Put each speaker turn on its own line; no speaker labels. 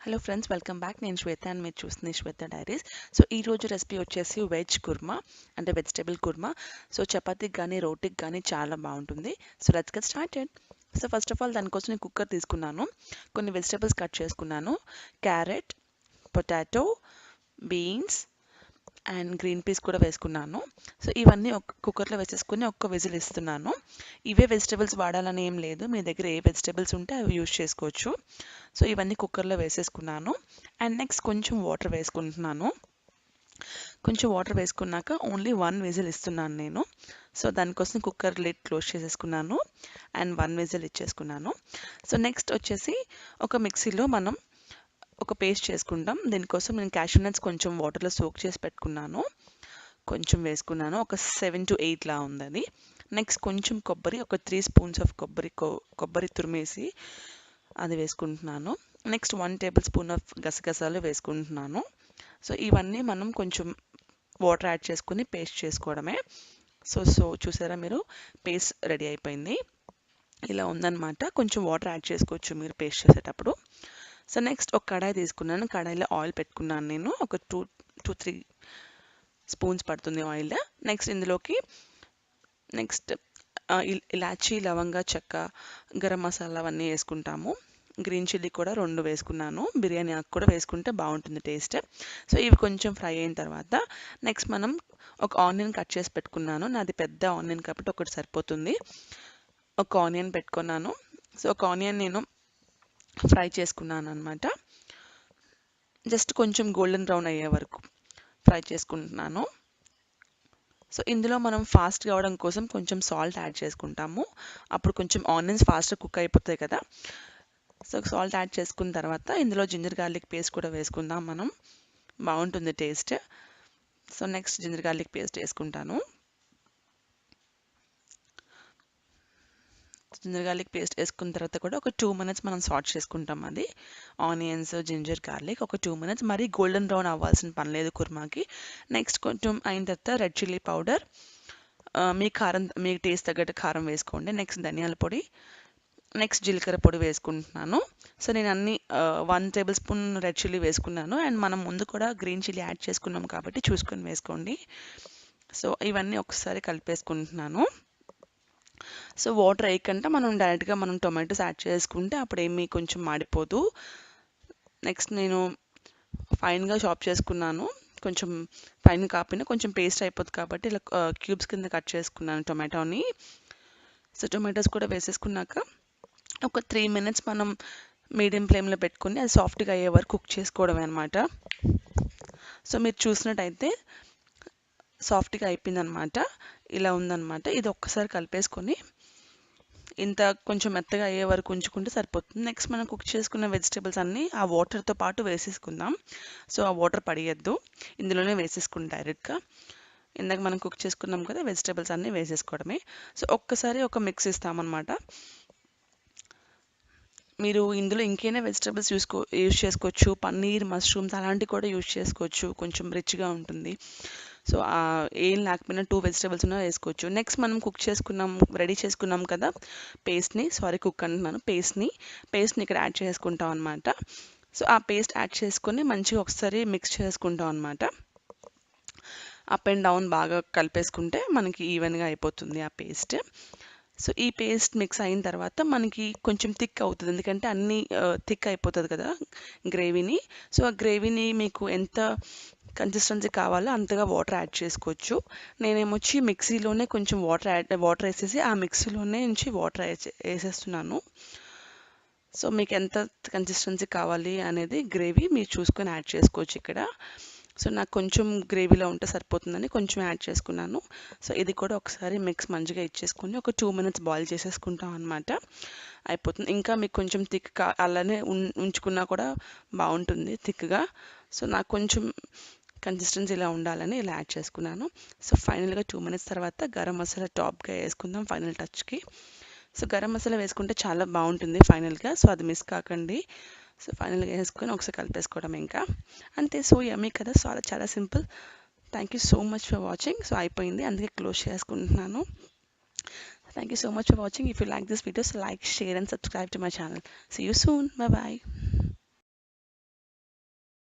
Hello friends, welcome back. నేను శ్వేత and మీరు చూస్తుంది శ్వేత డైరీస్. సో ఈ రోజు రెసిపీ వచ్చేసి వెజ్ కుర్మా, అంటే వెజిటేబుల్ కుర్మా. సో చపాతీకి కానీ రోటీకి కానీ చాలా బాగుంటుంది. So let's get started. So first of all దానికోసం నేను కుక్కర్ తీసుకున్నాను, కొన్ని వెజిటేబుల్స్ కట్ చేసుకున్నాను. Carrot, potato, beans and green peas కూడా వేసుకున్నాను. సో ఇవన్నీ ఒక కుక్కర్లో వేసేసుకుని ఒక్క విజిల్ ఇస్తున్నాను. ఇవే వెజిటేబుల్స్ వాడాలని ఏం లేదు, మీ దగ్గర ఏ వెజిటేబుల్స్ ఉంటే అవి యూజ్ చేసుకోవచ్చు. సో ఇవన్నీ కుక్కర్లో వేసేసుకున్నాను. అండ్ నెక్స్ట్ కొంచెం వాటర్ వేసుకుంటున్నాను. కొంచెం వాటర్ వేసుకున్నాక ఓన్లీ వన్ విజిల్ ఇస్తున్నాను నేను. సో దానికోసం కుక్కర్ లిడ్ క్లోజ్ చేసేసుకున్నాను అండ్ వన్ విజిల్ ఇచ్చేసుకున్నాను. సో నెక్స్ట్ వచ్చేసి ఒక మిక్సీలో మనం ఒక పేస్ట్ చేసుకుంటాం. దీనికోసం నేను క్యాష్యూ నట్స్ కొంచెం వాటర్లో సోక్ చేసి పెట్టుకున్నాను, కొంచెం వేసుకున్నాను. ఒక 7 to 8 లా ఉంది అది. నెక్స్ట్ కొంచెం కొబ్బరి, ఒక 3 స్పూన్స్ ఆఫ్ కొబ్బరి తురిమేసి అది వేసుకుంటున్నాను. నెక్స్ట్ 1 టేబుల్ స్పూన్ ఆఫ్ గసగసాలు వేసుకుంటున్నాను. సో ఇవన్నీ మనం కొంచెం వాటర్ యాడ్ చేసుకుని పేస్ట్ చేసుకోవడమే. సో చూసారా మీరు, పేస్ట్ రెడీ అయిపోయింది. ఇలా ఉందన్నమాట. కొంచెం వాటర్ యాడ్ చేసుకోవచ్చు మీరు పేస్ట్ చేసేటప్పుడు. సో నెక్స్ట్ ఒక కడాయి తీసుకున్నాను. కడాయిలో ఆయిల్ పెట్టుకున్నాను నేను. ఒక 2-3 స్పూన్స్ పడుతుంది ఆయిల్. నెక్స్ట్ ఇందులోకి ఇలాచీ, లవంగా, చెక్క, గరం మసాలా అవన్నీ వేసుకుంటాము. గ్రీన్ చిల్లీ కూడా 2 వేసుకున్నాను. బిర్యానీ ఆకు కూడా వేసుకుంటే బాగుంటుంది టేస్ట్. సో ఇవి కొంచెం ఫ్రై అయిన తర్వాత నెక్స్ట్ మనం ఒక ఆనియన్ కట్ చేసి పెట్టుకున్నాను. నాది పెద్ద ఆనియన్ కాబట్టి ఒకటి సరిపోతుంది. ఒక ఆనియన్ పెట్టుకున్నాను. సో ఒక ఆనియన్ నేను ఫ్రై చేసుకున్నాను అనమాట. జస్ట్ కొంచెం గోల్డెన్ బ్రౌన్ అయ్యే వరకు ఫ్రై చేసుకుంటున్నాను. సో ఇందులో మనం ఫాస్ట్ కావడం కోసం కొంచెం సాల్ట్ యాడ్ చేసుకుంటాము. అప్పుడు కొంచెం ఆనియన్స్ ఫాస్ట్గా కుక్ అయిపోతాయి కదా. సో సాల్ట్ యాడ్ చేసుకున్న తర్వాత ఇందులో జింజర్ గార్లిక్ పేస్ట్ కూడా వేసుకుందాం మనం, బాగుంటుంది taste. So next ginger garlic paste వేసుకుంటాను. జింజర్ గార్లిక్ పేస్ట్ వేసుకున్న తర్వాత కూడా ఒక 2 minutes మనం సాట్ చేసుకుంటాం. అది ఆనియన్స్, జింజర్ గార్లిక్ ఒక 2 minutes, మరీ గోల్డెన్ బ్రౌన్ అవ్వాల్సిన పని లేదు కుర్మాకి. నెక్స్ట్ కొంచెం అయిన తర్వాత రెడ్ చిల్లీ పౌడర్, మీ టేస్ట్ తగ్గట్టు కారం వేసుకోండి. నెక్స్ట్ ధనియాల పొడి, నెక్స్ట్ జీలకర్ర పొడి వేసుకుంటున్నాను. సో నేను అన్ని 1 టేబుల్ స్పూన్ రెడ్ చిల్లీ వేసుకున్నాను. అండ్ మనం ముందు కూడా గ్రీన్ చిల్లీ యాడ్ చేసుకున్నాం కాబట్టి చూసుకొని వేసుకోండి. సో ఇవన్నీ ఒకసారి కలిపేసుకుంటున్నాను. సో వాటర్ వేయకుండా మనం డైరెక్ట్గా టొమాటోస్ యాడ్ చేసుకుంటే అప్పుడు ఏమీ కొంచెం మాడిపోదు. నెక్స్ట్ నేను ఫైన్గా చాప్ చేసుకున్నాను. కొంచెం ఫైన్ కాకపోయినా కొంచెం పేస్ట్ అయిపోతుంది కాబట్టి ఇలా క్యూబ్స్ కింద కట్ చేసుకున్నాను టొమాటోని. సో టొమాటోస్ కూడా వేసేసుకున్నాక ఒక 3 minutes మనం మీడియం ఫ్లేమ్లో పెట్టుకుని అది సాఫ్ట్గా అయ్యే వరకు కుక్ చేసుకోవడమే అనమాట. సో మీరు చూసినట్టయితే సాఫ్ట్గా అయిపోయిందనమాట. ఇలా ఉందన్నమాట. ఇది ఒక్కసారి కలిపేసుకొని ఇంత కొంచెం మెత్తగా అయ్యే వరకు ఉంచుకుంటే సరిపోతుంది. నెక్స్ట్ మనం కుక్ చేసుకున్న వెజిటేబుల్స్ అన్నీ ఆ వాటర్తో పాటు వేసేసుకుందాం. సో ఆ వాటర్ పడేయద్దు, ఇందులోనే వేసేసుకుని డైరెక్ట్గా. ఇందాక మనం కుక్ చేసుకున్నాం కదా, వెజిటేబుల్స్ అన్నీ వేసేసుకోవడమే. సో ఒక్కసారి ఒక మిక్స్ ఇస్తామన్నమాట. మీరు ఇందులో ఇంకేనా వెజిటేబుల్స్ యూస్ చేసుకోవచ్చు. పన్నీర్, మష్రూమ్స్ అలాంటివి కూడా యూస్ చేసుకోవచ్చు, కొంచెం రిచ్గా ఉంటుంది. సో ఏం లేకపోయినా 2 వెజిటేబుల్స్ ఉన్నా వేసుకోవచ్చు. నెక్స్ట్ మనం రెడీ చేసుకున్నాం కదా పేస్ట్ని, కుక్ అంటున్నాను, పేస్ట్ని ఇక్కడ యాడ్ చేసుకుంటాం అనమాట. సో ఆ పేస్ట్ యాడ్ చేసుకొని మంచిగా ఒకసారి మిక్స్ చేసుకుంటాం అనమాట. అప్ అండ్ డౌన్ బాగా కలిపేసుకుంటే మనకి ఈవెన్గా అయిపోతుంది ఆ పేస్ట్. సో ఈ పేస్ట్ మిక్స్ అయిన తర్వాత మనకి కొంచెం థిక్ అవుతుంది, ఎందుకంటే అన్నీ థిక్ అయిపోతుంది కదా గ్రేవీని. సో ఆ గ్రేవీని మీకు ఎంత కన్సిస్టెన్సీ కావాలో అంతగా వాటర్ యాడ్ చేసుకోవచ్చు. నేనేమొచ్చి మిక్సీలోనే కొంచెం వాటర్ వేసేసి ఆ మిక్సీలోనే నుంచి వాటర్ వేసేస్తున్నాను. సో మీకు ఎంత కన్సిస్టెన్సీ కావాలి అనేది గ్రేవీ మీరు చూసుకొని యాడ్ చేసుకోవచ్చు ఇక్కడ. సో నాకు కొంచెం గ్రేవీలో ఉంటే సరిపోతుందని కొంచెం యాడ్ చేసుకున్నాను. సో ఇది కూడా ఒకసారి మిక్స్ మంచిగా ఇచ్చేసుకొని ఒక 2 minutes బాయిల్ చేసేసుకుంటాం అనమాట. అయిపోతుంది. ఇంకా మీకు కొంచెం థిక్ అలానే ఉంచుకున్నా కూడా బాగుంటుంది థిక్గా. సో నాకు కొంచెం కన్సిస్టెన్సీ ఇలా ఉండాలని ఇలా యాడ్ చేసుకున్నాను. సో ఫైనల్గా 2 minutes తర్వాత గరం మసాలా టాప్గా వేసుకుందాం ఫైనల్ టచ్కి. సో గరం మసాలా వేసుకుంటే చాలా బాగుంటుంది ఫైనల్గా. సో అది మిస్ కాకండి. సో ఫైనల్గా వేసుకొని ఒకసారి కలిపేసుకోవడం ఇంకా అంతే. సో యమ్మీ కదా. సో అలా చాలా simple. Thank you so much for watching. So అయిపోయింది, అందుకే క్లోజ్ చేసుకుంటున్నాను. Thank you so much for watching. If you like this videos, like, share and subscribe to my channel. See you soon. Bye bye.